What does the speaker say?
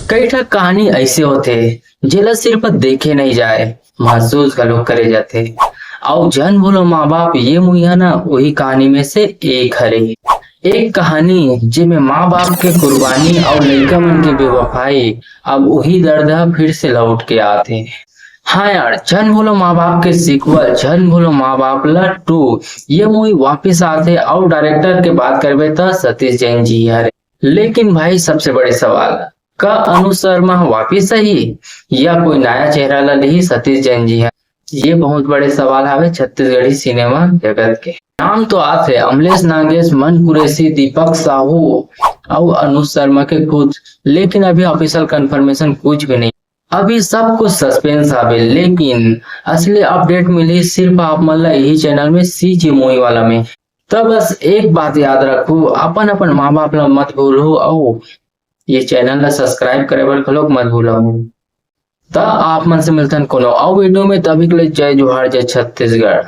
कई ठा कहानी ऐसे होते जेला सिर्फ देखे नहीं जाए, महसूस घलो करे जाते। और जन बोलो माँ बाप ये मुहिया ना वही कहानी में से एक हरे। एक कहानी जिसमें माँ बाप के कुर्बानी और लड़का मन के बेवफाई अब वही दर्द हा फिर से लौट के आते। हाँ यार, जन बोलो माँ बाप के सीक्वल जन बोलो माँ बाप ला 2 ये मूवी वापिस आते और डायरेक्टर के बात करबे तो सतीश जैन जी हरे। लेकिन भाई सबसे बड़े सवाल, का अनु शर्मा वापिस आई या कोई नया चेहरा ला ली सतीश जैन जी है? ये बहुत बड़े सवाल हवे छत्तीसगढ़ी सिनेमा जगत के। नाम तो आते अमलेश नागेश, मन कुरैशी, दीपक साहू और अनु शर्मा के खुद, लेकिन अभी ऑफिशियल कंफर्मेशन कुछ भी नहीं। अभी सब कुछ सस्पेंस आवे, लेकिन असली अपडेट मिली सिर्फ आप मन ला यही चैनल में सीजी मूवी वाला में। तो बस एक बात याद रखो, अपन अपन माँ बाप ला मत भूलो और ये चैनल ला सब्सक्राइब करे बर घलोक मत भूलहु। त आप मन से मिलथन कोनो और वीडियो में, तभी के लिए जय जोहार, जय छत्तीसगढ़।